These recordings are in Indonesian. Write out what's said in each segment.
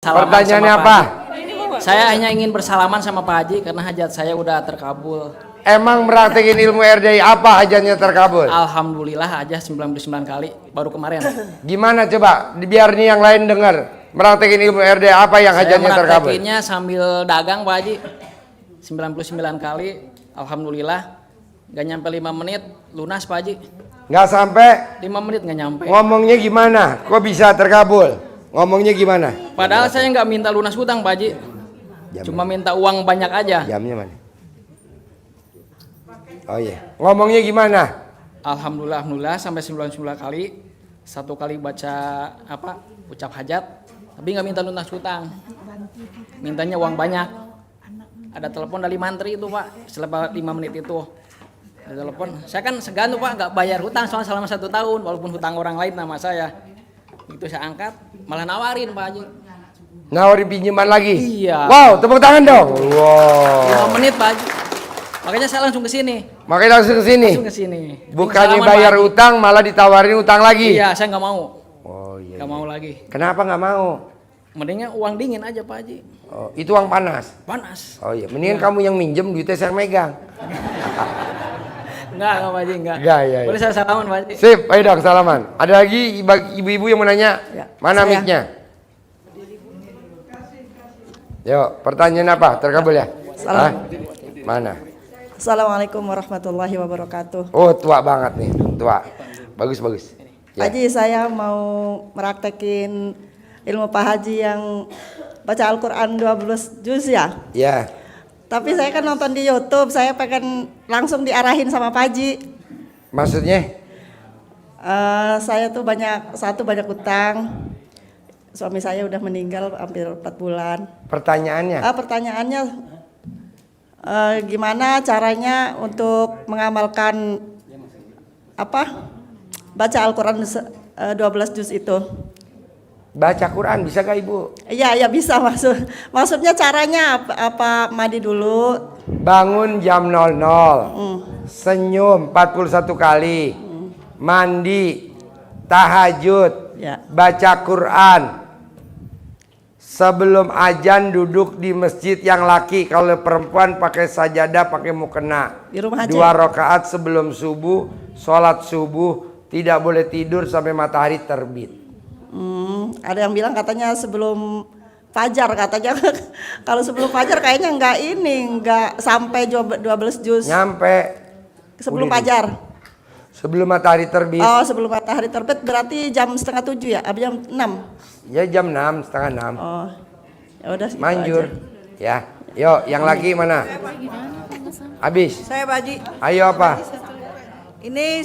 Pertanyaannya apa? Saya hanya ingin bersalaman sama Pak Haji karena hajat saya udah terkabul. Emang praktekin ilmu RDI apa hajatnya terkabul? Alhamdulillah aja 99 kali baru kemarin. Gimana coba? Biar nih yang lain dengar. Praktekin ilmu RDI apa yang hajatnya terkabul? Saya mempraktekinnya sambil dagang Pak Haji. 99 kali. Alhamdulillah. Gak nyampe 5 menit lunas Pak Haji. Nggak sampai 5 menit gak nyampe. ngomongnya gimana? Kok bisa terkabul? Ngomongnya gimana? Padahal saya nggak minta lunas hutang Pak Haji. Cuma minta uang banyak aja. Jamnya mana? Oh iya. Ngomongnya gimana? Alhamdulillah sampai 99 kali. Satu kali baca ucap hajat, tapi nggak minta lunas hutang. Mintanya uang banyak. Ada telepon dari mantri itu Pak, setelah 5 menit itu. Ada telepon, saya kan segan tuh Pak, nggak bayar hutang soalnya selama 1 tahun, walaupun hutang orang lain nama saya. Itu saya angkat, malah nawarin Pak Haji. Nawarin pinjaman lagi? Iya. Wow, tepuk tangan dong. Wow. 5 menit Pak Haji. Makanya saya langsung ke sini. Makanya langsung ke sini. Langsung ke sini. Bukannya bayar utang malah ditawarin utang lagi. Iya, saya nggak mau. Oh iya. Nggak mau lagi. Kenapa nggak mau? Mendingnya uang dingin aja Pak Haji. Oh, itu uang panas. Panas. Oh iya, mendingan kamu yang minjem duitnya saya megang. Enggak Pak Haji, enggak. Iya. Boleh saya salaman Pak Haji? Sip, ayo dong salaman. Ada lagi ibu-ibu yang mau nanya? Ya, Mana saya. mic-nya? Yuk, pertanyaan apa? Terkabul ya? Salam. Hah? Mana? Assalamualaikum warahmatullahi wabarakatuh. Oh, tua banget nih, tua. Bagus. Ya. Haji, saya mau meraktekin ilmu Pak Haji yang baca Al-Quran 12 juz ya. Ya. Tapi saya kan nonton di YouTube, saya pengen langsung diarahin sama Pak Haji. Maksudnya? Saya tuh banyak utang. Suami saya udah meninggal hampir 4 bulan. Pertanyaannya? Pertanyaannya gimana caranya untuk mengamalkan baca Al-Quran 12 juz itu? Baca Quran bisa gak ibu? Iya bisa maksudnya caranya apa mandi dulu? Bangun jam 00, senyum 41 kali, mandi, tahajud, Ya. baca Quran. Sebelum ajan duduk di masjid yang laki, kalau perempuan pakai sajadah, pakai mukena. Di rumah aja. 2 rakaat sebelum subuh, sholat subuh, tidak boleh tidur sampai matahari terbit. Ada yang bilang katanya sebelum fajar katanya. Kalau sebelum fajar kayaknya nggak sampai 12 juz. Nyampe. Sebelum Udah fajar. Sebelum matahari terbit. Oh, sebelum matahari terbit berarti jam 6:30 ya? Jam 6. Ya jam 6, setengah 6. Oh. Ya udah segitu Manjur. aja. Ya. Yuk, yang lagi mana? Habis. Saya Pak Haji, Ayo apa? ini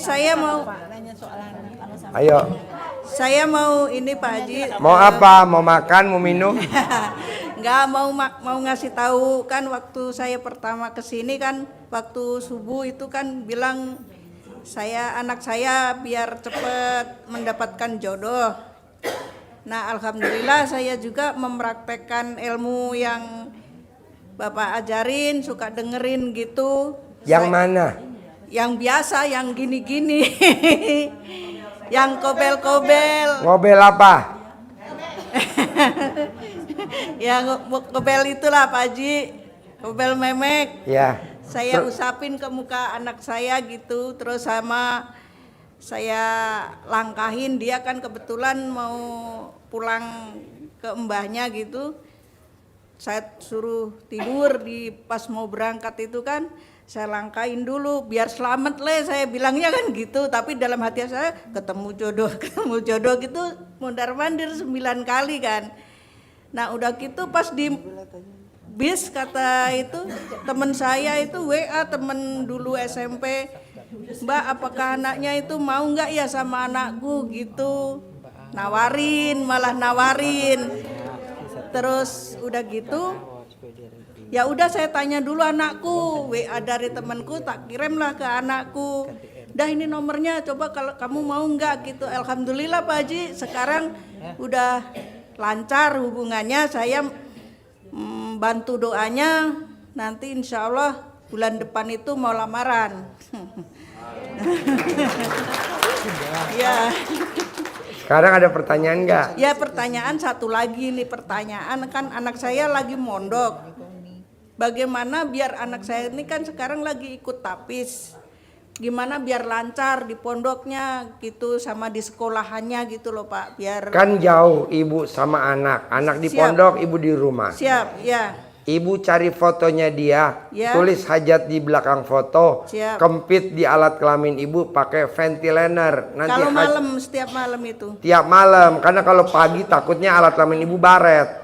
Ayo. saya mau ini Pak Haji, Mau apa? Mau makan, mau minum? nggak mau ngasih tahu kan waktu saya pertama kesini kan waktu subuh itu kan bilang anak saya biar cepat mendapatkan jodoh. Nah alhamdulillah saya juga mempraktekkan ilmu yang Bapak ajarin, suka dengerin gitu. Yang mana? Yang biasa, yang gini-gini. Yang kobel-kobel. Ngobel apa? Ya ngobel itulah Pak Haji, ngobel memek. Ya. Saya usapin ke muka anak saya gitu, terus sama saya langkahin, dia kan kebetulan mau pulang ke mbahnya gitu. Saya suruh tidur pas mau berangkat itu kan, saya langkahin dulu biar selamat saya bilangnya kan gitu, tapi dalam hati saya ketemu jodoh gitu mondar-mandir 9 kali kan. Nah udah gitu pas di bis kata itu teman saya itu WA, temen dulu SMP, Mbak apakah anaknya itu mau nggak ya sama anakku gitu, malah nawarin. Terus udah gitu ya udah saya tanya dulu anakku, WA dari temanku tak kirimlah ke anakku, dah ini nomornya, coba kalau kamu mau nggak gitu. Alhamdulillah Pak Haji sekarang udah lancar hubungannya. Saya bantu doanya, nanti insya Allah bulan depan itu mau lamaran. Ya. Sekarang ada pertanyaan nggak? Ya pertanyaan satu lagi nih, pertanyaan kan anak saya lagi mondok. Bagaimana biar anak saya ini kan sekarang lagi ikut tapis. Gimana biar lancar di pondoknya gitu sama di sekolahannya gitu loh Pak, biar Kan jauh ibu sama anak. Anak di Siap. pondok, ibu di rumah. siap ya. Ibu cari fotonya dia, Ya. tulis hajat di belakang foto, Siap. kempit di alat kelamin ibu pakai ventilator. Nanti Kalau malam setiap malam itu. tiap malam, karena kalau pagi takutnya alat kelamin ibu baret.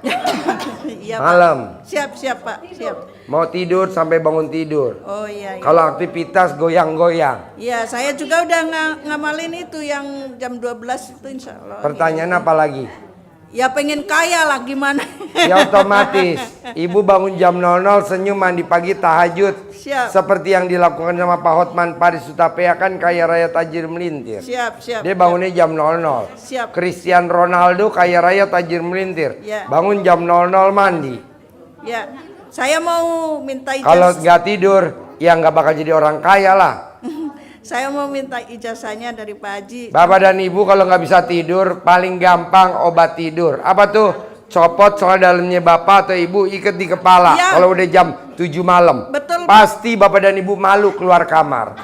Iya Malam. Pak. Siap Pak, siap. Mau tidur sampai bangun tidur. Oh iya. Kalau aktivitas goyang-goyang. Iya, saya juga udah ngamalin itu yang jam 12 itu insya Allah. Pertanyaan apa lagi? Ya pengen kaya lah gimana? Ya otomatis. Ibu bangun jam 00 senyum mandi pagi tahajud. Siap. Seperti yang dilakukan sama Pak Hotman Paris Hutapea kan kaya raya tajir melintir. Siap. Dia bangunnya jam 00. Siap. Cristiano Ronaldo kaya raya tajir melintir. Ya. Bangun jam 00 mandi. Ya, saya mau minta Kalau ijazah. nggak tidur, ya nggak bakal jadi orang kaya lah. Saya mau minta ijazahnya dari Pak Haji. Bapak dan ibu kalau nggak bisa tidur, paling gampang obat tidur. Apa tuh? Copot soal dalamnya bapak atau ibu, ikat di kepala. Ya. Kalau udah jam 7 malam. Betul. Pasti bapak dan ibu malu keluar kamar.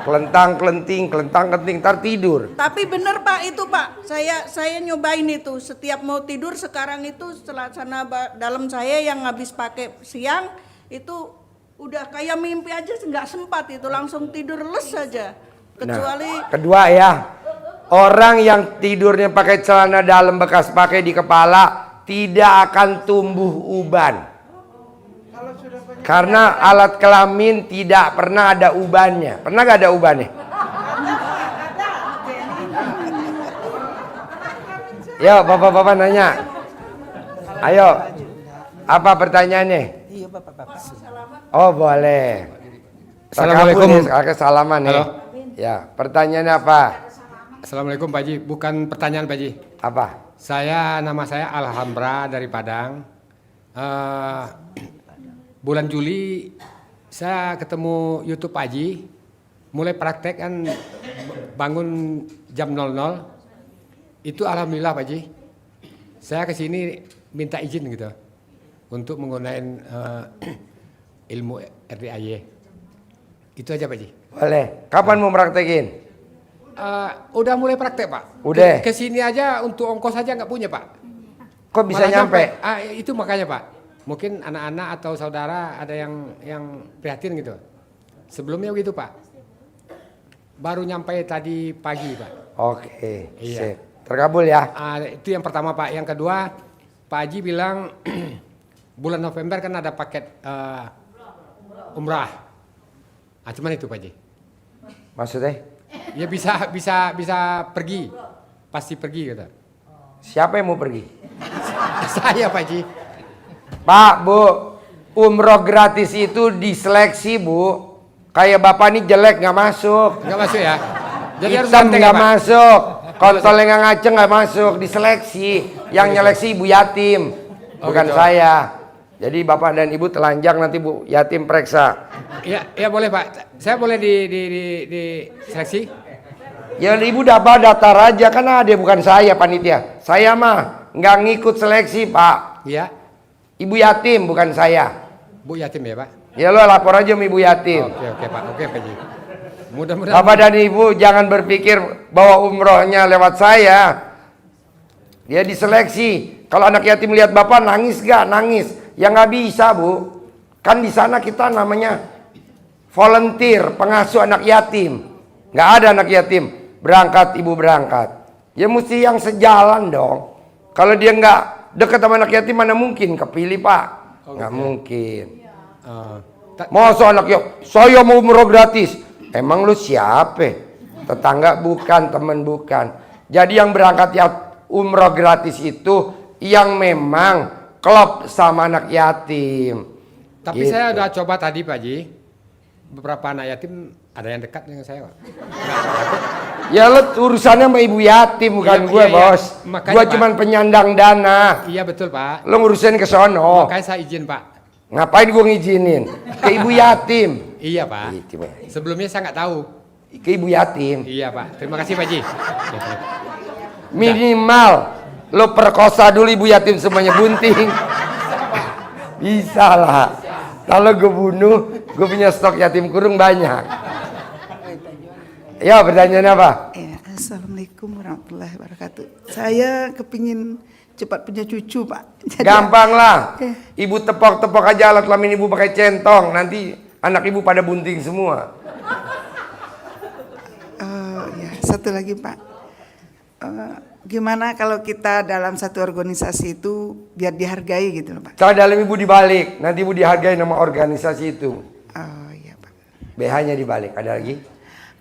Kelentang-kelenting, ntar tidur. Tapi bener Pak itu Pak, saya nyobain itu. Setiap mau tidur sekarang itu selasana dalam saya yang habis pakai siang itu udah kayak mimpi aja nggak sempat itu langsung tidur les saja. Kecuali Nah, kedua ya, orang yang tidurnya pakai celana dalam bekas pakai di kepala tidak akan tumbuh uban. Karena alat kelamin tidak pernah ada ubannya. Pernah gak ada ubannya? Yo, bapak-bapak nanya. Ayo, apa pertanyaannya? Oh boleh. Assalamualaikum. Salaman nih. Halo. Ya, pertanyaannya apa? Assalamualaikum Pak Haji, bukan pertanyaan Pak Haji. Apa? Nama saya Alhambra dari Padang. Bulan Juli saya ketemu YouTube Pak Haji, mulai praktek kan bangun jam 00. Itu alhamdulillah Pak Haji. Saya kesini minta izin gitu untuk menggunakan ilmu RDAY. Itu aja Pak Haji. Boleh. Kapan mau praktekin? Udah mulai praktek Pak. Udah. Kesini aja untuk ongkos aja nggak punya Pak. Kok bisa Malah nyampe? Itu makanya Pak. Mungkin anak-anak atau saudara ada yang prihatin gitu. Sebelumnya begitu Pak. Baru nyampe tadi pagi Pak. Oke. Iya. Sip. Terkabul ya. Itu yang pertama Pak. Yang kedua Pak Haji bilang bulan November kan ada paket umrah. Cuman itu Pak Haji. Maksudnya? Ya bisa pergi. Pasti pergi gitu. Siapa yang mau pergi? Saya Pak Haji. Pak, Bu, umroh gratis itu diseleksi, Bu. Kayak bapak ini jelek nggak masuk. Nggak masuk ya? Jadi harus Hitam ganteng ya, nggak Pak? masuk. Kontol yang ngaceng nggak masuk. Diseleksi. Yang nyeleksi ibu yatim, bukan gitu. saya. Jadi bapak dan ibu telanjang nanti Bu yatim periksa. Ya boleh Pak. Saya boleh di seleksi? Ya ibu dapat daftar aja kan ada bukan saya panitia. Saya mah nggak ngikut seleksi Pak. Iya. Ibu yatim bukan saya. Bu yatim ya Pak? Ya lo lapor aja sama ibu yatim. Oke Pak. Oke Pak Haji. Mudah-mudahan. Bapak dan ibu jangan berpikir bahwa umrohnya lewat saya. Dia diseleksi. Kalau anak yatim lihat bapak nangis gak? Nangis. Ya nggak bisa Bu. Kan di sana kita namanya volunteer pengasuh anak yatim. Nggak ada anak yatim berangkat ibu berangkat. Ya mesti yang sejalan dong. Kalau dia nggak dekat sama anak yatim mana mungkin kepilih Pak. Nggak mungkin. Masa anak yatim saya mau umroh gratis. Emang lu siapa? Tetangga bukan, teman bukan. Jadi yang berangkat ya umroh gratis itu yang memang klop sama anak yatim. Tapi Gitu. saya udah coba tadi Pak Haji. Beberapa anak yatim ada yang dekat dengan saya Pak. Ya lo urusannya sama ibu yatim bukan Iya, gue iya. bos. Makanya, Gue Pak. cuman penyandang dana. Iya betul Pak. Lo ngurusin ke sono. Makanya saya izin Pak. Ngapain gue ngizinin? Ke ibu yatim. Iya Pak. Gitu, Pak. Sebelumnya saya nggak tahu. Ke ibu yatim. Iya Pak. Terima kasih Pak Haji. Minimal lo perkosa dulu ibu yatim semuanya bunting. Bisa lah. Kalau gue bunuh, gue punya stok yatim kurung banyak. Ya, pertanyaannya apa? Ya, Assalamualaikum warahmatullahi wabarakatuh. Saya kepingin cepat punya cucu, Pak. Jadi, Gampang lah. Ibu tepok-tepok aja alat kelamin ibu pakai centong. Nanti anak ibu pada bunting semua. ya, satu lagi, Pak. Gimana kalau kita dalam satu organisasi itu biar dihargai gitu loh, Pak? Kalau dalam ibu dibalik, nanti ibu dihargai nama organisasi itu. Oh iya, Pak. BH-nya dibalik. Ada lagi?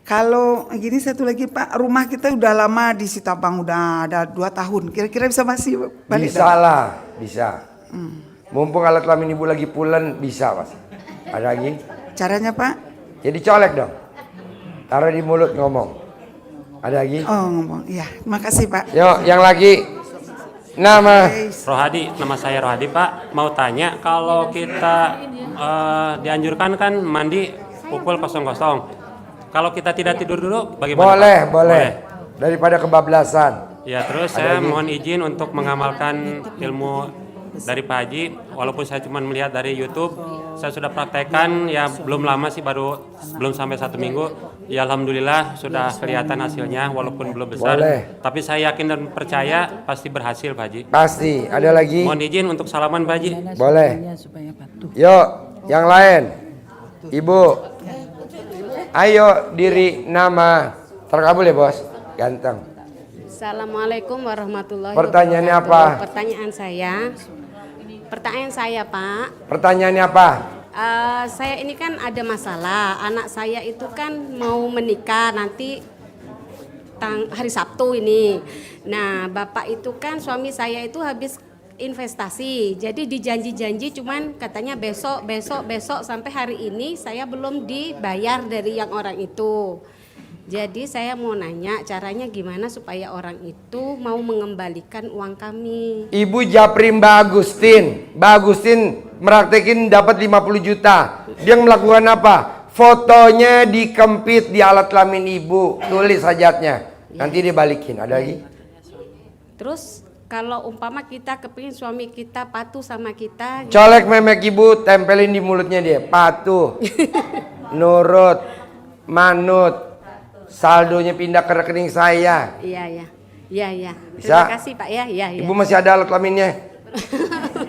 Kalau gini satu lagi, Pak, rumah kita udah lama di Sitabang, udah ada 2 tahun. Kira-kira bisa masih balik? Bisa lah, bisa. Mumpung alat kelamin ibu lagi pulen, bisa mas. Ada lagi? Caranya, Pak? Jadi colek dong. Taruh di mulut ngomong. Ada lagi? Oh, ngomong. Iya, terima kasih, Pak. Yuk, yang lagi. Nama. Rohadi, nama saya Rohadi Pak. Mau tanya, kalau kita dianjurkan kan mandi pukul 00. Kalau kita tidak tidur dulu, bagaimana? Boleh. Daripada kebablasan. Ya, terus saya mohon izin untuk mengamalkan ilmu dari Pak Haji. Walaupun saya cuma melihat dari YouTube, saya sudah praktekkan. Ya belum lama sih, belum sampai 1 minggu. Ya alhamdulillah sudah kelihatan hasilnya, walaupun belum besar. Boleh. Tapi saya yakin dan percaya pasti berhasil Pak Haji. Pasti. Ada lagi? Mohon izin untuk salaman Pak Haji. Boleh. Yuk, yang lain. Ibu. Ayo diri nama. Terkabul ya bos. Ganteng. Assalamualaikum warahmatullahi Pertanyaannya wabarakatuh. apa? Pertanyaan saya Pak. Pertanyaannya apa? Saya ini kan ada masalah. Anak saya itu kan mau menikah nanti hari Sabtu ini. Nah, bapak itu kan suami saya itu habis investasi. Jadi dijanji-janji cuman katanya besok sampai hari ini saya belum dibayar dari yang orang itu. Jadi saya mau nanya caranya gimana supaya orang itu mau mengembalikan uang kami. Ibu japri Mbak Agustin. Mbak Agustin meraktekin dapat 50 juta. Dia melakukan apa? Fotonya dikempit di alat kelamin ibu. Tulis hajatnya. Nanti dia balikin. Ada lagi? Terus kalau umpama kita kepingin suami kita patuh sama kita. Colek memek ibu, tempelin di mulutnya dia. Patuh, nurut, manut. Saldonya pindah ke rekening saya. Iya. Bisa? Terima kasih Pak ya. Iya. Ibu masih ada alat kelaminnya?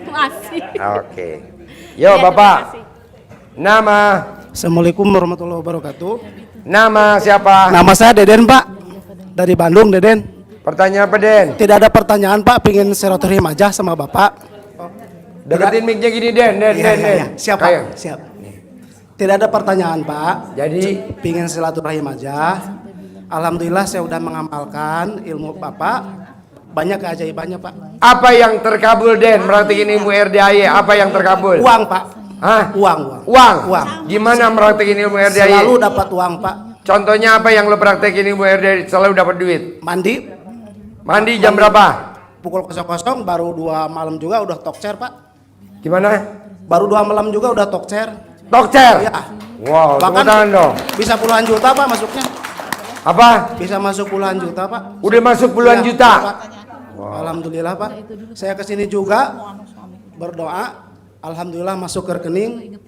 Masih. Oke. Yo Ya, Bapak. terima kasih. Nama. Assalamualaikum warahmatullahi wabarakatuh. Nama siapa? Nama saya Deden Pak, dari Bandung Deden. Pertanyaan apa Den? Tidak ada pertanyaan Pak, pingin silaturahim aja sama Bapak. Deketin mic-nya gini Den. Iya. Siap Ayo. Pak, siap. Tidak ada pertanyaan Pak, Jadi pingin silaturahim aja. Alhamdulillah saya udah mengamalkan ilmu Bapak, banyak keajaibannya Pak. apa yang terkabul Den? Meraktekin ilmu RDAY, apa yang terkabul? Uang Pak. Hah? Uang. Uang. Gimana meraktekin ilmu RDAY? Selalu dapat uang Pak. Contohnya apa yang lo praktekin ilmu RDAY selalu dapat duit? Mandi Jam berapa? pukul 00, baru 2 malam juga udah tokcer Pak. Gimana? Baru 2 malam juga udah tokcer. Tokcer? Iya. Wow, tepuk Bahkan tangan dong. bisa puluhan juta Pak masuknya. Apa? Bisa masuk puluhan juta Pak. Udah masuk puluhan Iya, juta? Pak. Alhamdulillah Pak. Saya kesini juga berdoa. Alhamdulillah masuk ke rekening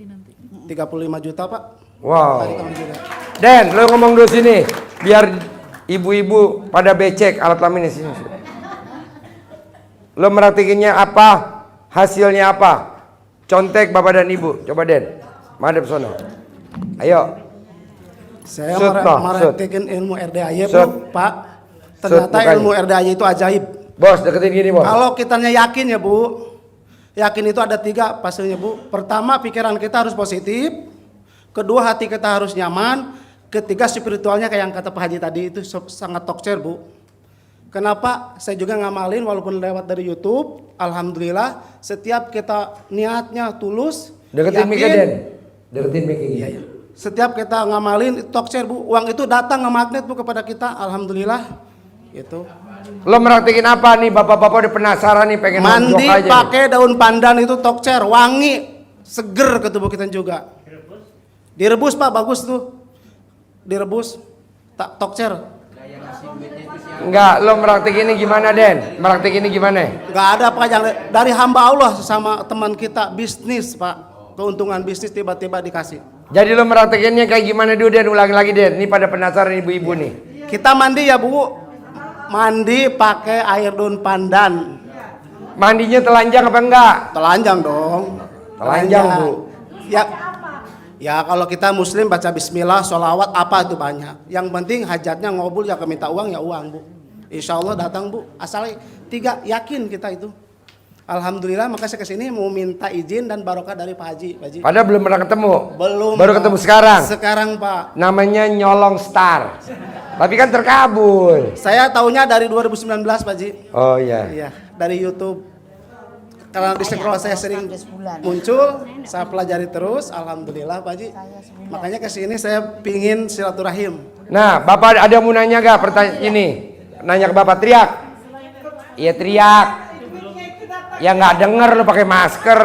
35 juta Pak. Wow. Dari teman juga. Den, lo ngomong dulu sini. Biar ibu-ibu pada becek alat kelaminnya sini. Lo merhatiinnya apa? Hasilnya apa? Contek bapak dan ibu. Coba Den. Madep sono. Ayo. Saya Sud, no, meraktekin ilmu RDAY Sud. Bu, Pak. Ternyata mukanya. ilmu RDAY itu ajaib. Bos, deketin gini bos. Kalau kitanya yakin ya Bu. Yakin itu ada 3 pastinya Bu. Pertama, pikiran kita harus positif. Kedua, hati kita harus nyaman. Ketiga, spiritualnya kayak yang kata Pak Haji tadi itu sangat tokcer Bu. Kenapa? Saya juga ngamalin walaupun lewat dari YouTube. Alhamdulillah, setiap kita niatnya tulus, Deketin mic Den. Deketin mic Iya. Setiap kita ngamalin tokcer Bu, uang itu datang nge-magnet Bu kepada kita. Alhamdulillah. Gitu. Lo merhatiin apa nih? Bapak-bapak udah penasaran nih pengen Mandi nonjok aja nih. pakai daun pandan itu tokcer, wangi, seger ke tubuh kita juga. Direbus Pak, bagus tuh. Direbus. Tak tokcer. Enggak, lo praktek ini gimana, Den? Praktek ini gimana? Nggak ada Pak, yang dari hamba Allah sama teman kita bisnis Pak. Keuntungan bisnis tiba-tiba dikasih. Jadi lo praktekinnya kayak gimana dulu, Den? Ulangi lagi, Den. Ini pada penasaran ibu-ibu nih. Kita mandi ya Bu. Mandi pakai air daun pandan. Mandinya telanjang apa enggak? Telanjang dong. Telanjang, Bu. Ya, ya kalau kita muslim baca bismillah, sholawat apa itu banyak. Yang penting hajatnya ngobul, ya minta uang ya uang Bu. Insya Allah datang Bu. Asal 3 yakin kita itu. Alhamdulillah, maka saya kesini mau minta izin dan barokah dari Pak Haji. Pak Haji. Padahal belum pernah ketemu. Belum. Baru Pak. ketemu sekarang. Sekarang Pak. Namanya Nyolong Star. Tapi kan terkabul. Saya tahunya dari 2019 Pak Haji. Oh iya. Iya, dari YouTube. Karena di scroll saya sering muncul, saya pelajari terus. Alhamdulillah Pak Haji. Makanya kesini saya pingin silaturahim. Nah, Bapak ada mau nanya gak pertanyaan ini? Nanya ke Bapak, teriak. Iya teriak. Ya nggak denger lo pakai masker.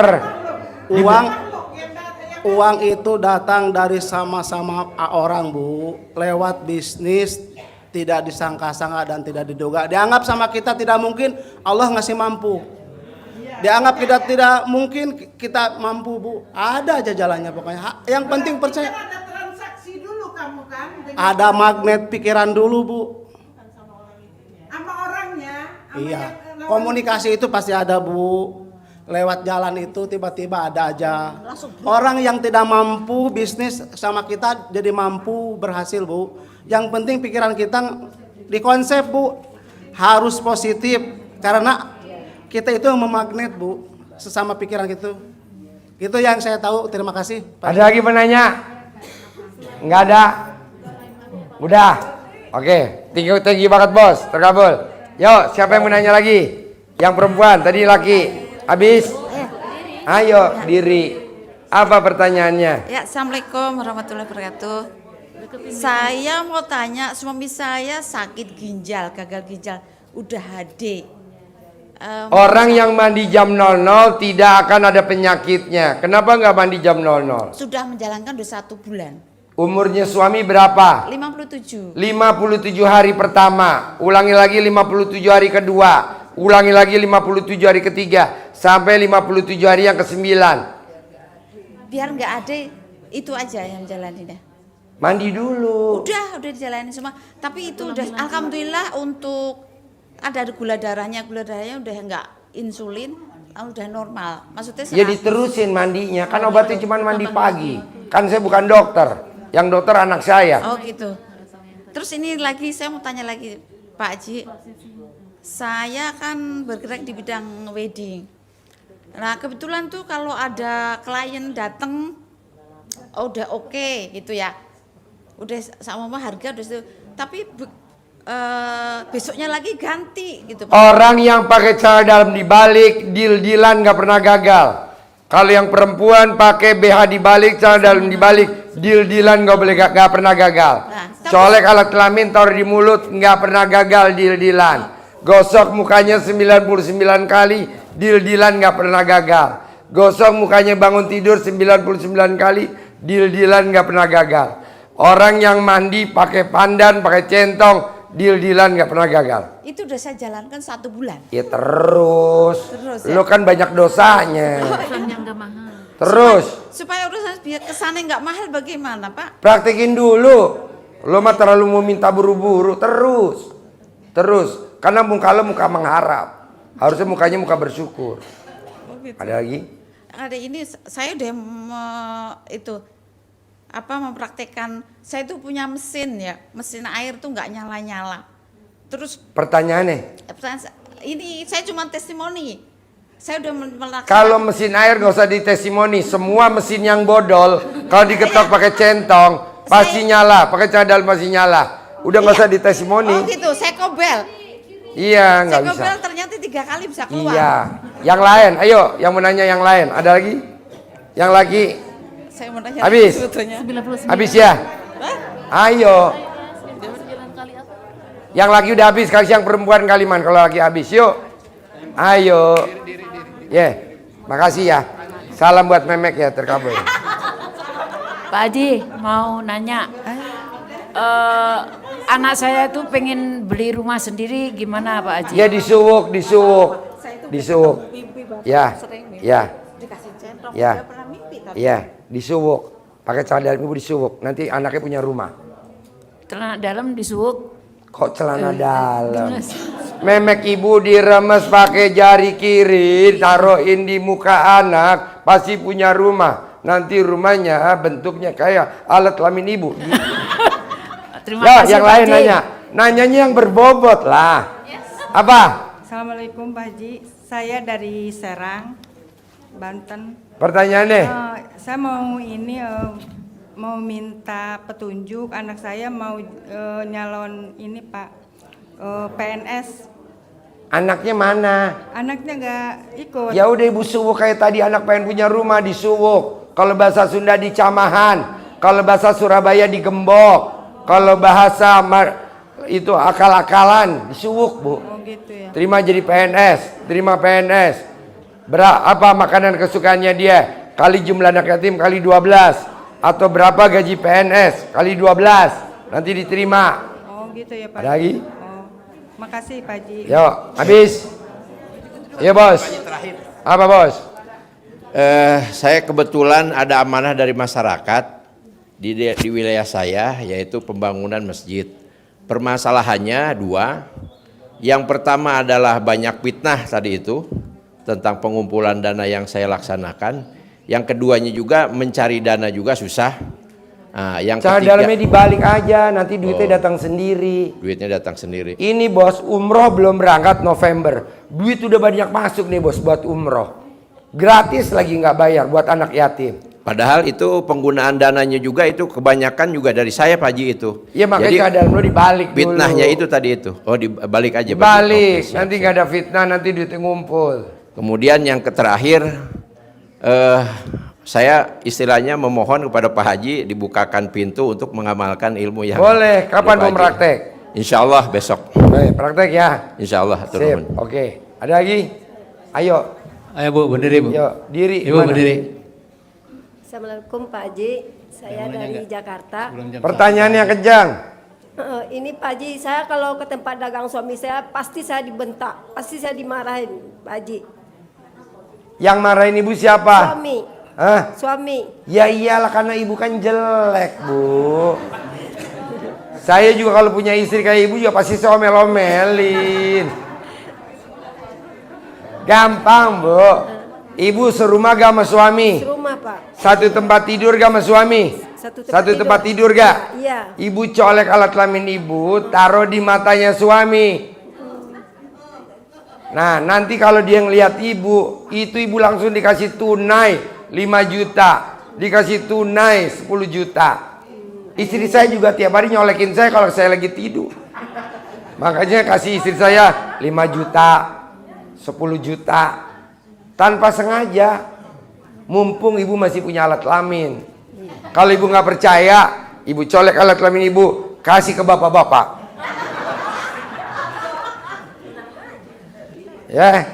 Uang itu datang dari sama-sama orang Bu, lewat bisnis, tidak disangka-sangka dan tidak diduga. Dianggap sama kita tidak mungkin, Allah ngasih mampu. Dianggap kita tidak mungkin, kita mampu Bu. Ada aja jalannya pokoknya. Yang penting percaya. Ada transaksi dulu kamu kan? Ada magnet pikiran dulu Bu. Sama orangnya. Iya. Komunikasi itu pasti ada Bu. Lewat jalan itu tiba-tiba ada aja. Orang yang tidak mampu bisnis sama kita jadi mampu berhasil Bu. Yang penting pikiran kita dikonsep Bu. Harus positif. Karena kita itu memagnet Bu. Sesama pikiran gitu. Itu yang saya tahu. Terima kasih Pak. Ada lagi penanya? Enggak ada? Udah? Oke. Thank you banget bos. Terkabul. Yuk, siapa yang mau nanya lagi? Yang perempuan, tadi laki. Habis? Ayo, diri. Apa pertanyaannya? Ya, Assalamualaikum warahmatullahi wabarakatuh. Saya mau tanya, suami saya sakit ginjal, gagal ginjal, udah HD. Orang yang mandi jam 00 tidak akan ada penyakitnya. Kenapa nggak mandi jam 00? Sudah menjalankan udah 1 bulan. Umurnya suami berapa? 57. 57 hari pertama, ulangi lagi 57 hari kedua, ulangi lagi 57 hari ketiga, sampai 57 hari yang ke-9. Biar nggak ada, itu aja yang jalanin ya. Mandi dulu. Udah dijalanin semua. Tapi itu udah, alhamdulillah untuk ada gula darahnya udah nggak insulin, udah normal. Maksudnya Ya diterusin mandinya, kan obatnya cuma mandi pagi. Kan saya bukan dokter, yang dokter anak saya. Oh gitu. Terus ini lagi saya mau tanya lagi Pak Haji. Saya kan bergerak di bidang wedding. Nah kebetulan tuh kalau ada klien datang, udah oke gitu ya. Udah sama harga udah itu. Tapi besoknya lagi ganti gitu. Orang yang pakai celana dalam dibalik, deal-dealan nggak pernah gagal. Kalau yang perempuan pakai BH dibalik, celana dalam dibalik, deal-dealan nggak pernah gagal. Colek alat kelamin taruh di mulut nggak pernah gagal deal-dealan. Gosok mukanya 99 kali, deal-dealan nggak pernah gagal. Gosok mukanya bangun tidur 99 kali, deal-dealan nggak pernah gagal. Orang yang mandi pakai pandan, pakai centong, deal-dealan nggak pernah gagal. Itu udah saya jalankan 1 bulan. Ya terus ya? lo kan banyak dosanya. Terus Supaya urusan biar kesannya nggak mahal bagaimana Pak? praktekin dulu. Lo mah terlalu mau minta buru-buru. Terus karena muka lo muka mengharap. Harusnya mukanya muka bersyukur. Oh, gitu. Ada lagi? Ada ini saya udah mempraktekkan. Saya tuh punya mesin ya, mesin air tuh nggak nyala-nyala. Terus Pertanyaannya, ini saya cuma testimoni. Saya udah melaksanakan. kalau mesin air gak usah ditestimoni. Semua mesin yang bodol, kalau diketok pakai centong pasti nyala, pakai cadel pasti nyala. Udah gak usah ditestimoni. Oh gitu, saya kobel. Iya, nggak Saya bisa. kobel ternyata 3 kali bisa keluar. Iya. Yang lain, ayo, yang mau nanya yang lain. Ada lagi? Yang lagi? Saya mau nanya Habis? sebetulnya. Habis ya? Ayo. Yang lagi udah habis, kasih yang perempuan kaliman kalau lagi habis. Yuk. Ayo. Makasih ya. Salam buat Memek ya, terkabul. Pak Haji mau nanya, anak saya tuh pengen beli rumah sendiri, gimana Pak Haji? Ya disuwuk. Ya, disuwuk. Pakai celana dalam ibu disuwuk. Nanti anaknya punya rumah. Celana dalam disuwuk. Kok celana dalam? Memek ibu diremes pakai jari kiri, taruhin di muka anak, pasti punya rumah. Nanti rumahnya bentuknya kayak alat kelamin ibu. Terima Ya, kasih yang Pak lain Haji. nanyanya yang berbobot lah. Apa? Assalamualaikum Pak Haji, saya dari Serang, Banten. Pertanyaannya? Saya mau mau minta petunjuk, anak saya mau nyalon ini Pak, PNS. Anaknya mana? Anaknya nggak ikut. Ya udah ibu suwuk kayak tadi, anak pengen punya rumah disuwuk. Kalau bahasa Sunda di camahan, kalau bahasa Surabaya digembok, kalau bahasa itu akal-akalan disuwuk bu. Oh gitu ya. Terima jadi PNS, terima PNS. Apa makanan kesukaannya dia? Kali jumlah anak yatim kali 12. Atau berapa gaji PNS kali 12. Nanti diterima. Oh gitu ya Pak. Ada lagi? Oh, makasih Pak Haji. Yuk, habis. Ya bos. Apa bos? Saya kebetulan ada amanah dari masyarakat di wilayah saya, yaitu pembangunan masjid. Permasalahannya dua. Yang pertama adalah banyak fitnah tadi itu tentang pengumpulan dana yang saya laksanakan. Yang keduanya juga mencari dana juga susah. Nah, yang Cara ketiga, dalamnya dibalik aja, nanti duitnya datang sendiri. duitnya datang sendiri. Ini bos, umroh belum berangkat November. Duit udah banyak masuk nih bos buat umroh. Gratis lagi nggak bayar buat anak yatim. Padahal itu penggunaan dananya juga itu kebanyakan juga dari saya Pak Haji itu. Iya makanya Jadi, cara dalam lo dibalik dulu. fitnahnya itu tadi itu. Oh dibalik aja. Pak Haji. Balik, Oke, siap, nanti siap. nggak ada fitnah, nanti duitnya ngumpul. Kemudian yang terakhir, saya istilahnya memohon kepada Pak Haji dibukakan pintu untuk mengamalkan ilmu yang Boleh, kapan Pak mau Haji. praktek? Insya Allah besok. Baik, praktek ya. Insya Allah. Sip, Turun. oke. Ada lagi? Ayo. Ayo Bu, berdiri Bu. Yuk, diri. Ibu mana? berdiri. Assalamualaikum Pak Haji, saya dari Jakarta. Pertanyaannya kejang. Ini Pak Haji, saya kalau ke tempat dagang suami saya pasti saya dibentak, pasti saya dimarahin Pak Haji. Yang marahin ibu siapa? Suami. Hah? Suami. Ya iyalah karena ibu kan jelek bu. Saya juga kalau punya istri kayak ibu juga pasti saya omel-omelin. Gampang bu. Ibu serumah gak sama suami? Serumah Pak. Satu tempat tidur gak sama suami? Satu tempat tidur gak? Iya. Ibu colek alat kelamin ibu, taruh di matanya suami. Nah nanti kalau dia ngeliat ibu, itu ibu langsung dikasih tunai 5 juta. Dikasih tunai 10 juta. Istri saya juga tiap hari nyolekin saya kalau saya lagi tidur. Makanya kasih istri saya 5 juta, 10 juta. Tanpa sengaja. Mumpung ibu masih punya alat kelamin. Kalau ibu nggak percaya, ibu colek alat kelamin ibu, kasih ke bapak-bapak. Ya,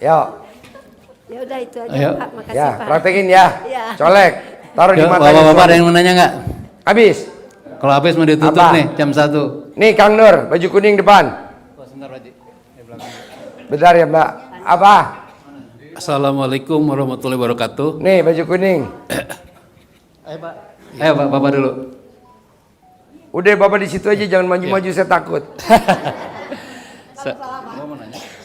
yuk. Ya udah itu aja Ayo. Pak, makasih Ya, Pak. praktekin ya. Iya. Colek, taruh di Yuk, matanya. Bapak-bapak ada suami. yang mau nanya nggak? Habis. Kalau habis mau ditutup Apa? nih jam 1. Nih Kang Nur, baju kuning depan. Sebentar Pak Haji. Bentar ya Mbak. Apa? Assalamualaikum warahmatullahi wabarakatuh. Nih baju kuning. Ayo Pak, Bapak dulu. Udah bapak di situ aja, jangan maju-maju saya takut.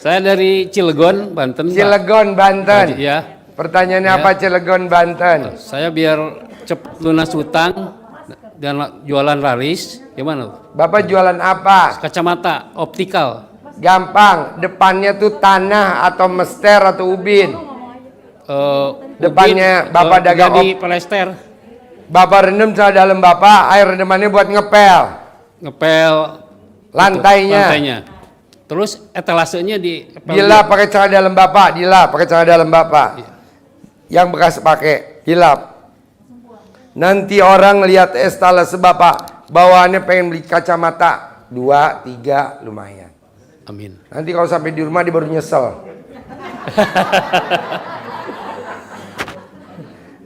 Saya dari Cilegon, Banten. Pak. Cilegon, Banten. Iya. Pertanyaannya Ya. apa Cilegon, Banten? Saya biar cepat lunas hutang dan jualan laris, gimana? Bapak jualan apa? Kacamata optikal. Gampang, depannya tuh tanah atau mester atau ubin. Depannya Bapak dagang di plester. Bapak rendam celana dalam Bapak, air rendamannya buat ngepel. Ngepel Lantainya. Terus etalasenya di Dilap pakai celana dalam Bapak, dilap pakai celana dalam Bapak. Yang bekas pakai, dilap. Nanti orang lihat etalase Bapak, bawaannya pengen beli kacamata 2, 3 lumayan. Amin. Nanti kalau sampai di rumah dia baru nyesel.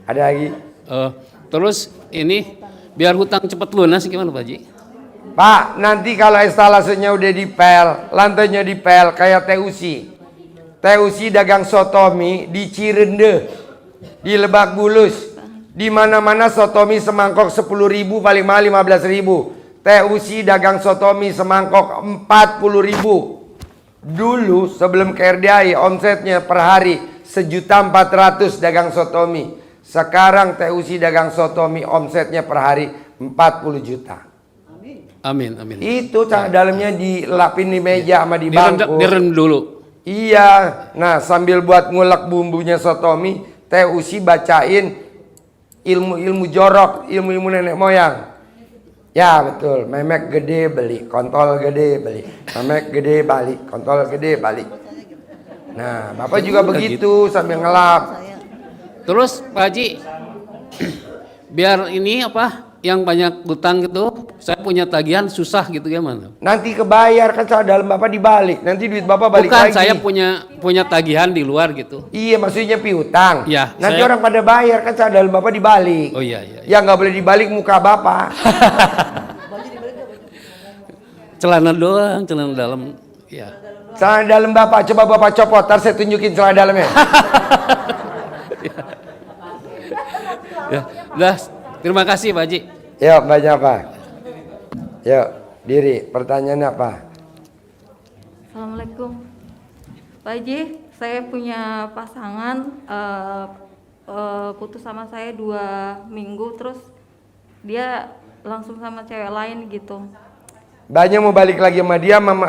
Ada lagi? Terus ini biar hutang cepat lunas gimana Pak Haji? Pak, nanti kalau estalasenya udah dipel, lantainya dipel kayak TUC. TUC dagang sotomi di Cirende, di Lebak Bulus. Di mana-mana sotomi semangkok 10.000, paling mahal 15.000. TUC dagang sotomi semangkok 40.000. Dulu sebelum KRDI omsetnya per hari 1.400.000 dagang sotomi. Sekarang TUC dagang sotomi omsetnya per hari 40 juta. Amin, amin. Itu dalamnya dilapin di meja sama di bangku. Direndam dulu. Iya. Nah, sambil buat ngulek bumbunya sotomi, TUC bacain ilmu-ilmu jorok, ilmu-ilmu nenek moyang. Ya betul, memek gede beli, kontol gede beli, memek gede balik, kontol gede balik. Nah, Bapak juga begitu sambil ngelap. Terus Pak Haji, biar ini apa, yang banyak utang gitu, saya punya tagihan susah gitu gimana? Nanti kebayar kan salah dalam Bapak dibalik, nanti duit Bapak balik Bukan, lagi. saya punya tagihan di luar gitu. Iya, maksudnya piutang. Iya. Nanti orang pada bayar kan salah dalam Bapak dibalik. Oh iya, iya. Ya nggak boleh dibalik muka Bapak. Celana doang, celana dalam. Ya. Celana dalam Bapak, coba Bapak copot, ntar saya tunjukin celana dalamnya. Ya, udah. Terima kasih Pak Haji. Yuk, banyak apa? Yuk, diri. Pertanyaannya apa? Assalamualaikum. Pak Haji, saya punya pasangan putus sama saya 2 minggu, terus dia langsung sama cewek lain gitu. Banyak mau balik lagi sama dia, emang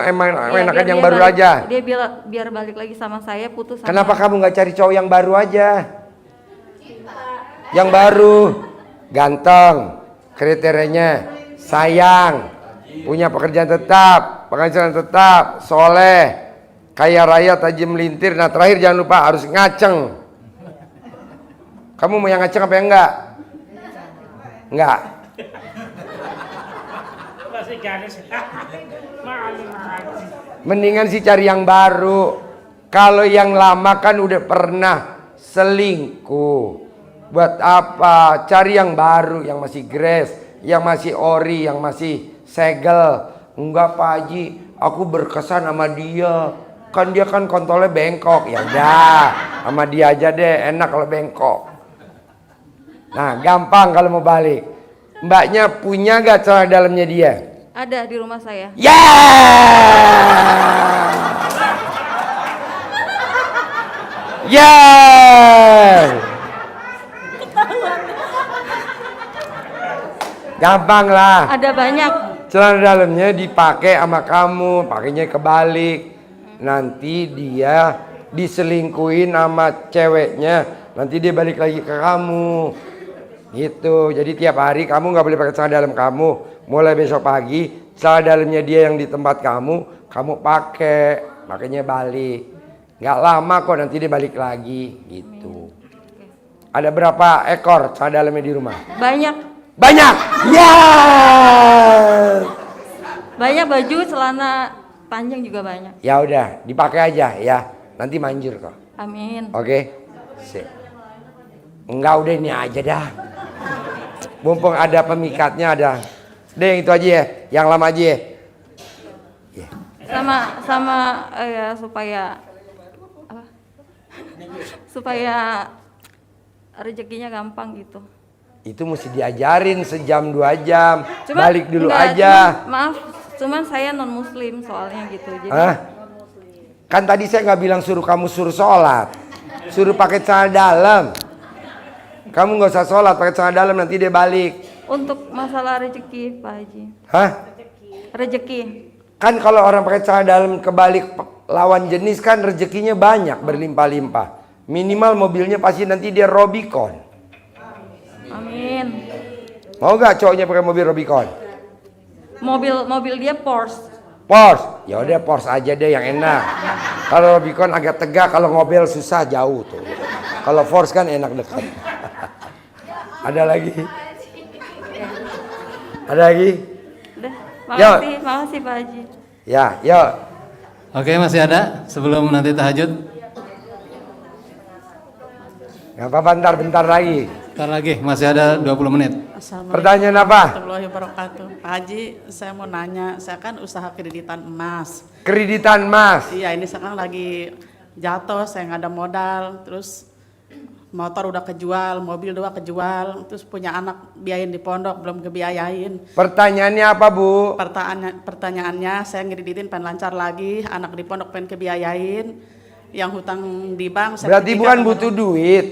enakan yang baru balik, aja. Dia biar balik lagi sama saya, putus sama. Kenapa kamu nggak cari cowok yang baru aja? Yang baru, ganteng, kriterianya, sayang, punya pekerjaan tetap, penghasilan tetap, soleh, kaya raya, tajam melintir. Nah terakhir jangan lupa harus ngaceng. Kamu mau yang ngaceng apa yang enggak? Enggak. Mendingan sih cari yang baru. Kalau yang lama kan udah pernah selingkuh. Buat apa? Cari yang baru, yang masih grace, yang masih ori, yang masih segel. Enggak Pak Haji, aku berkesan sama dia. Kan dia kan kontolnya bengkok. Ya udah, sama dia aja deh, enak kalau bengkok. Nah, gampang kalau mau balik. Mbaknya punya gak celana dalamnya dia? Ada di rumah saya. Gampang lah. Ada banyak. Celana dalamnya dipakai sama kamu, pakainya kebalik. Nanti dia diselingkuhin sama ceweknya, nanti dia balik lagi ke kamu. Gitu. Jadi tiap hari kamu nggak boleh pakai celana dalam kamu. Mulai besok pagi celana dalamnya dia yang di tempat kamu pakai, pakainya balik. Nggak lama kok nanti dia balik lagi. Gitu. Ada berapa ekor celana dalamnya di rumah? Banyak. Banyak. Ya. Banyak baju, celana panjang juga banyak. Ya udah, dipakai aja ya. Nanti manjur kok. Amin. Oke. Sip. Enggak, udah ini aja dah. Mumpung ada pemikatnya ada. Deh yang itu aja ya, yang lama aja ya. Sama ya supaya apa? Supaya rezekinya gampang gitu. Itu mesti diajarin sejam 2 jam. Balik dulu enggak, aja. Cuman saya non muslim soalnya gitu. Jadi Kan tadi saya nggak bilang suruh kamu suruh sholat, suruh pakai celana dalam. Kamu nggak usah sholat, pakai celana dalam, nanti dia balik. Untuk masalah rezeki Pak Haji. Hah? Rezeki. Kan kalau orang pakai celana dalam kebalik lawan jenis kan rezekinya banyak, berlimpah-limpah. Minimal mobilnya pasti nanti dia Robicon. Amin. Mau gak cowoknya pakai mobil Robicon? Mobil dia Porsche. Porsche, ya udah Porsche aja deh yang enak. Kalau Robicon agak tegak, kalau mobil susah jauh tuh. Kalau Porsche kan enak dekat. Ada lagi? Ada lagi? Udah, makasih Pak Haji. Ya, yuk. Oke, masih ada sebelum nanti tahajud. Gak apa-apa, bentar lagi. Ntar lagi, masih ada 20 menit. Pertanyaan apa? Warahmatullahi wabarakatuh. Pak Haji, saya mau nanya, saya kan usaha kreditan emas. Kreditan emas. Iya, ini sekarang lagi jatuh, saya nggak ada modal, terus motor udah kejual, mobil udah kejual, terus punya anak biayain di pondok, belum kebiayain. Pertanyaannya apa, Bu? Pertanyaannya, saya ngediditin pengen lancar lagi, anak di pondok pengen kebiayain, yang hutang di bank. Berarti bukan butuh duit.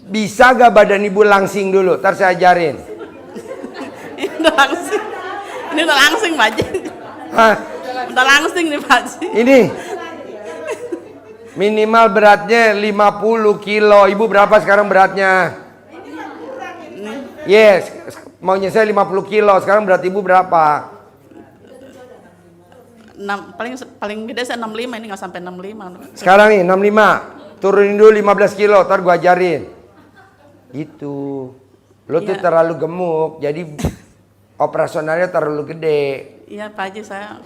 Bisa gak badan ibu langsing dulu? Ntar saya ajarin. Ini udah langsing. Ini udah langsing, Pak Haji. Hah? Udah langsing nih, Pak Haji. Ini minimal beratnya 50 kilo. Ibu berapa sekarang beratnya? Yes, maunya saya 50 kilo. Sekarang berat ibu berapa? Paling gede saya 65, ini nggak sampai 65. Sekarang nih 65. Turunin dulu 15 kilo, ntar gua ajarin. Gitu. Lo tuh terlalu gemuk, jadi operasionalnya terlalu gede. Iya Pak Haji, saya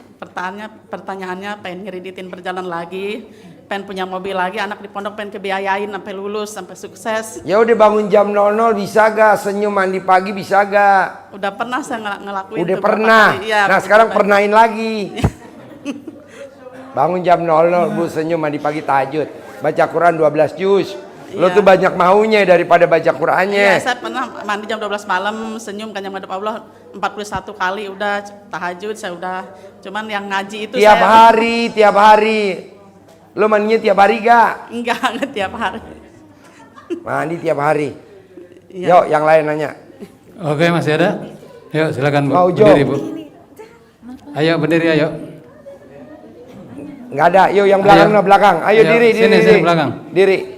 pertanyaannya pengen ngeriditin berjalan lagi, pengen punya mobil lagi, anak di pondok pengen kebiayain sampai lulus, sampai sukses. Ya udah bangun jam 00 bisa gak? Senyum mandi pagi bisa gak? Udah pernah saya ngelakuin. Udah itu pernah. Ya, nah sekarang pernahin lagi. Bangun jam 00 Bu, senyum mandi pagi tahajud, baca Quran 12 juz. Lo tuh banyak maunya daripada baca Qurannya. Iya, saya pernah mandi jam 12 malam, senyum kan yang menghadap Allah 41 kali, udah tahajud saya udah. Cuman yang ngaji itu tiap hari. Lo mandinya tiap hari gak? Enggak tiap hari. Mandi tiap hari. Yuk, yang lain nanya. Oke, masih ada? Yuk, silakan Bu. Mau Berdiri, Bu. Ayo, berdiri, ayo. Nggak ada, yuk yang belakang. Ayo diri. Sini belakang. Diri.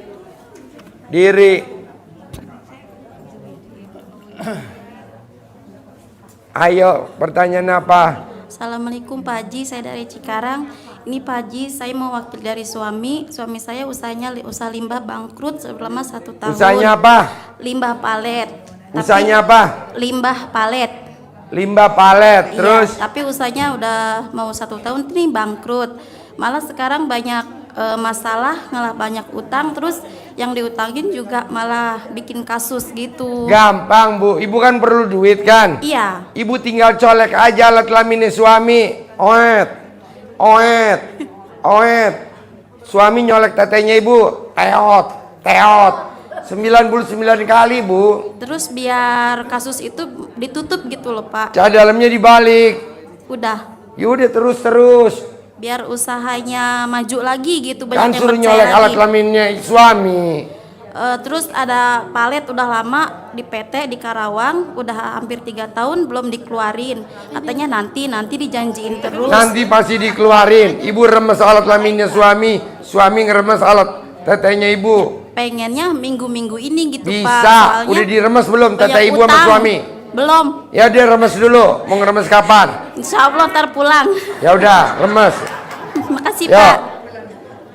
Ayo, pertanyaan apa? Assalamualaikum Pak Haji, saya dari Cikarang. Ini Pak Haji, saya mau wakil dari suami saya usahanya usaha limbah bangkrut selama 1 tahun. Usahanya apa? Limbah palet. Usahanya apa? Limbah palet. Limbah palet, terus? Iya, tapi usahanya udah mau 1 tahun ini bangkrut. Malah sekarang banyak masalah, malah banyak utang, terus yang diutangin juga malah bikin kasus gitu. Gampang Bu, ibu kan perlu duit kan? Iya. Ibu tinggal colek aja alat kelaminnya suami. Oet. Suami nyolek tetenya ibu, teot. 99 kali Bu. Terus biar kasus itu ditutup gitu loh Pak. Dalamnya dibalik. Udah. Yaudah terus. Biar usahanya maju lagi gitu, Kan banyak yang suruh percaya nyolek lagi. alat kelaminnya suami. Terus ada palet udah lama di PT di Karawang, udah hampir 3 tahun belum dikeluarin. Katanya nanti dijanjiin terus. Nanti pasti dikeluarin. Ibu remes alat kelaminnya suami ngeremes alat tetenya ibu. Pengennya minggu-minggu ini gitu Pak. Bisa, Soalnya udah diremes belum banyak tete ibu sama utang. suami? Belum. Ya dia remes dulu. Mau ngeremes kapan? Insya Allah ntar pulang. Ya udah, remes. Makasih Yo. Pak.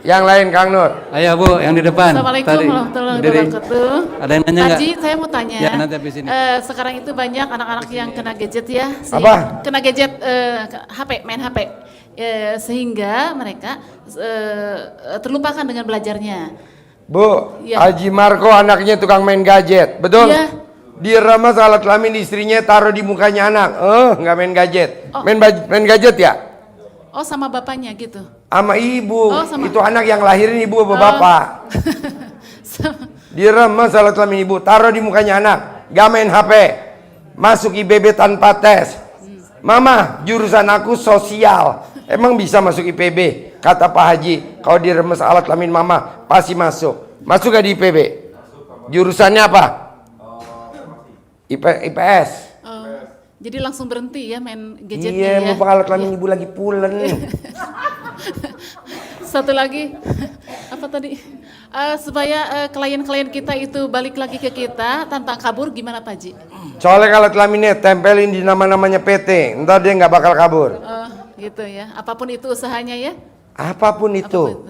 Yang lain Kang Nur. Ayo Bu, yang di depan. Assalamualaikum Tadi. warahmatullahi Berdiri. wabarakatuh. Ada yang nanya nggak? Haji, saya mau tanya. Ya, nanti habis ini. Sekarang itu banyak anak-anak yang kena gadget ya. Apa? Kena gadget HP, main HP. Sehingga mereka terlupakan dengan belajarnya. Bu, Iya. Haji Marco anaknya tukang main gadget, betul? Iya. Diremes alat kelamin istrinya taruh di mukanya anak. Nggak main gadget. Oh. Main gadget ya? Oh, sama bapaknya gitu. Sama ibu. Oh, sama- Itu anak yang lahirin ibu apa bapak. Diremes alat kelamin ibu, taruh di mukanya anak. Gak main HP. Masuk IPB tanpa tes. Mama, jurusan aku sosial. Emang bisa masuk IPB? Kata Pak Haji, kalau diremes alat kelamin mama, pasti masuk. Masuk gak di IPB? Jurusannya apa? IPS. Jadi langsung berhenti ya main gadgetnya Iya, ya. mumpung alat kelamin ibu lagi pulen. Satu lagi, apa tadi? Supaya klien-klien kita itu balik lagi ke kita tanpa kabur, gimana Pak Haji? Colek alat kelaminnya, tempelin di nama-namanya PT. Ntar dia nggak bakal kabur. Gitu ya. Apapun itu usahanya ya. Apapun itu.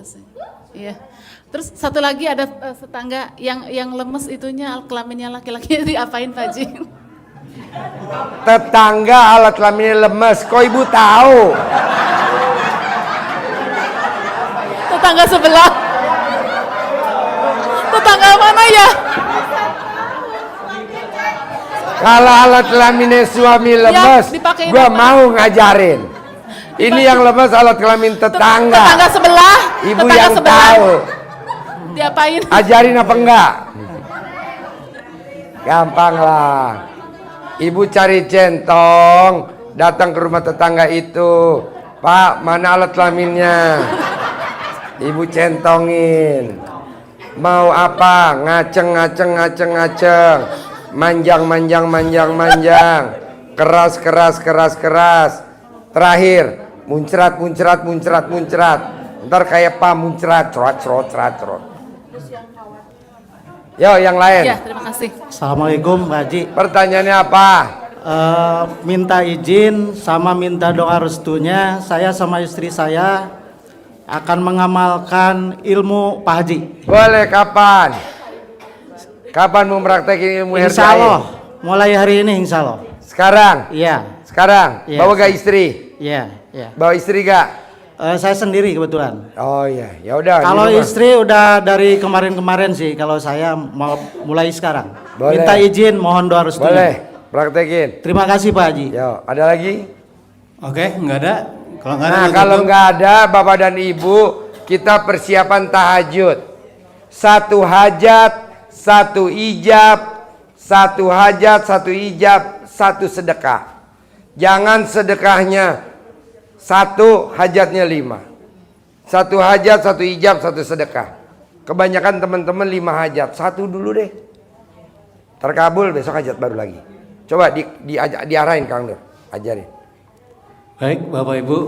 Iya. Terus satu lagi ada tetangga yang lemes itunya kelaminnya laki-laki diapain Pak Haji? Tetangga alat kelaminnya lemes. Kok ibu tahu? Tetangga sebelah. Tetangga mana ya? Kalau alat kelaminnya suami lemes, dipakein gua apa? mau ngajarin. Ini yang lemes alat kelamin tetangga. Tetangga sebelah. Ibu tetangga yang sebelah. tahu. Diapain? Ajarin apa enggak? Gampang lah. Ibu cari centong, datang ke rumah tetangga itu. Pak, mana alat kelaminnya? Ibu centongin. Mau apa? Ngaceng. Manjang. Keras. Terakhir, muncrat. Ntar kayak pam muncrat, cerot. Yo, yang lain. Ya, terima kasih. Assalamualaikum Pak Haji. Pertanyaannya apa? Minta izin sama minta doa restunya, saya sama istri saya akan mengamalkan ilmu Pak Haji. Boleh, kapan? Kapan mau praktekin ilmu Insya herjain? Allah, mulai hari ini insya Allah. Sekarang? Iya. Sekarang? Iya. Bawa gak istri? Iya. Bawa istri gak? Saya sendiri kebetulan. Oh iya, ya udah. Kalau istri udah dari kemarin sih, kalau saya mau mulai sekarang. Boleh. Minta izin, mohon doa restunya. Boleh, praktekin. Terima kasih Pak Haji. Yo, ada lagi? Oke, nggak ada. Kalau nggak ada, Nah, kalau nggak ada, Bapak dan Ibu, kita persiapan tahajud. 1 hajat, 1 ijab, 1 hajat, 1 ijab, 1 sedekah. Jangan sedekahnya 1, hajatnya 5. 1 hajat, 1 ijab, 1 sedekah. Kebanyakan teman-teman 5 hajat, 1 dulu deh. Terkabul, besok hajat baru lagi. Coba diarahin Kang Nur, ajarin. Baik, Bapak Ibu.